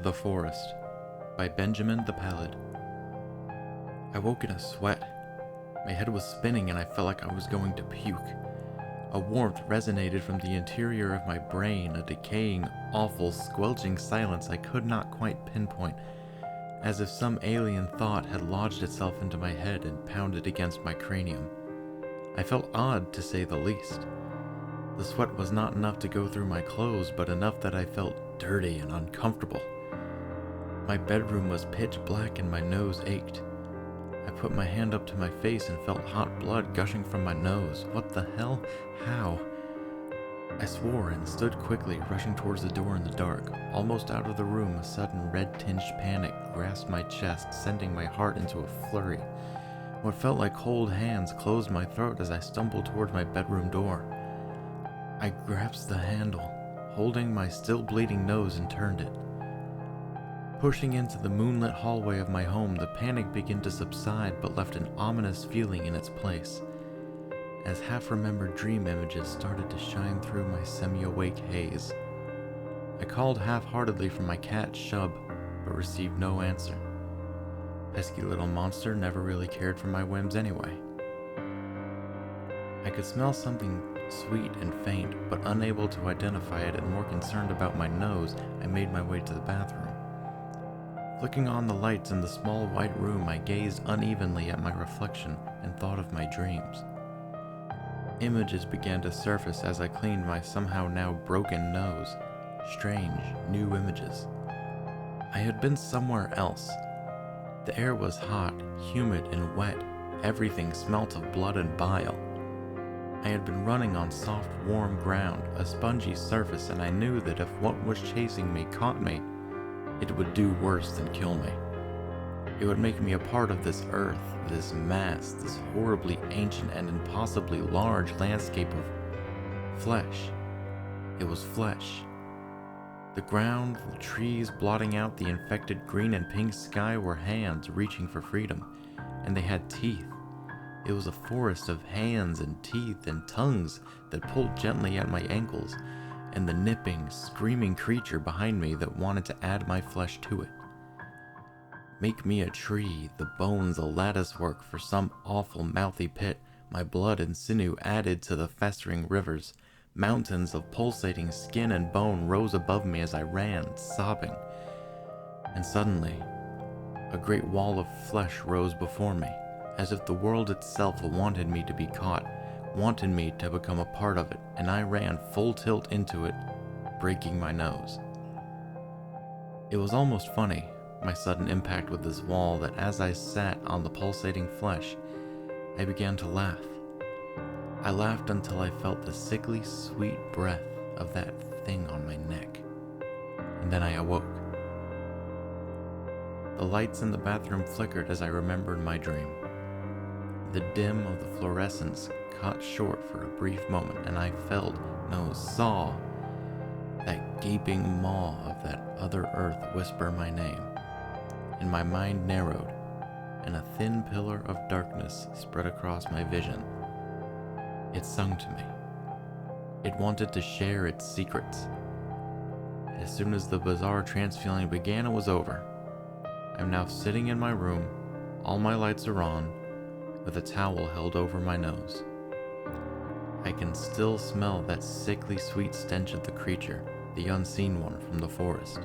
The Forest by BenajminThePalid. I woke in a sweat. My head was spinning and I felt like I was going to puke. A warmth resonated from the interior of my brain, a decaying, awful, squelching silence I could not quite pinpoint, as if some alien thought had lodged itself into my head and pounded against my cranium. I felt odd, to say the least. The sweat was not enough to go through my clothes, but enough that I felt dirty and uncomfortable. My bedroom was pitch black and my nose ached. I put my hand up to my face and felt hot blood gushing from my nose. What the hell? How? I swore and stood quickly, rushing towards the door in the dark. Almost out of the room, a sudden red-tinged panic grasped my chest, sending my heart into a flurry. What felt like cold hands closed my throat as I stumbled toward my bedroom door. I grasped the handle, holding my still bleeding nose, and turned it. Pushing into the moonlit hallway of my home, the panic began to subside but left an ominous feeling in its place, as half-remembered dream images started to shine through my semi-awake haze. I called half-heartedly for my cat, Shub, but received no answer. Pesky little monster never really cared for my whims anyway. I could smell something sweet and faint, but unable to identify it and more concerned about my nose, I made my way to the bathroom. Flicking on the lights in the small white room, I gazed unevenly at my reflection and thought of my dreams. Images began to surface as I cleaned my somehow now broken nose. Strange, new images. I had been somewhere else. The air was hot, humid, and wet. Everything smelt of blood and bile. I had been running on soft, warm ground, a spongy surface, and I knew that if what was chasing me caught me, it would do worse than kill me. It would make me a part of this earth, this mass, this horribly ancient and impossibly large landscape of flesh. It was flesh. The ground, the trees blotting out the infected green and pink sky were hands reaching for freedom, and they had teeth. It was a forest of hands and teeth and tongues that pulled gently at my ankles, and the nipping, screaming creature behind me that wanted to add my flesh to it. Make me a tree, the bones a lattice work for some awful mouthy pit, my blood and sinew added to the festering rivers. Mountains of pulsating skin and bone rose above me as I ran, sobbing. And suddenly, a great wall of flesh rose before me, as if the world itself wanted me to be caught, wanted me to become a part of it, and I ran full tilt into it, breaking my nose. It was almost funny, my sudden impact with this wall, that as I sat on the pulsating flesh, I began to laugh. I laughed until I felt the sickly sweet breath of that thing on my neck. And then I awoke. The lights in the bathroom flickered as I remembered my dream. The dim of the fluorescence cut short for a brief moment, and I felt, no, saw, that gaping maw of that other earth whisper my name. And my mind narrowed, and a thin pillar of darkness spread across my vision. It sung to me. It wanted to share its secrets. As soon as the bizarre trance feeling began, it was over. I'm now sitting in my room, all my lights are on, with a towel held over my nose. I can still smell that sickly sweet stench of the creature, the unseen one from the forest.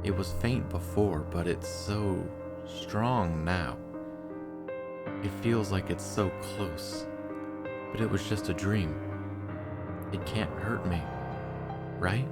It was faint before, but it's so strong now. It feels like it's so close, but it was just a dream. It can't hurt me, right?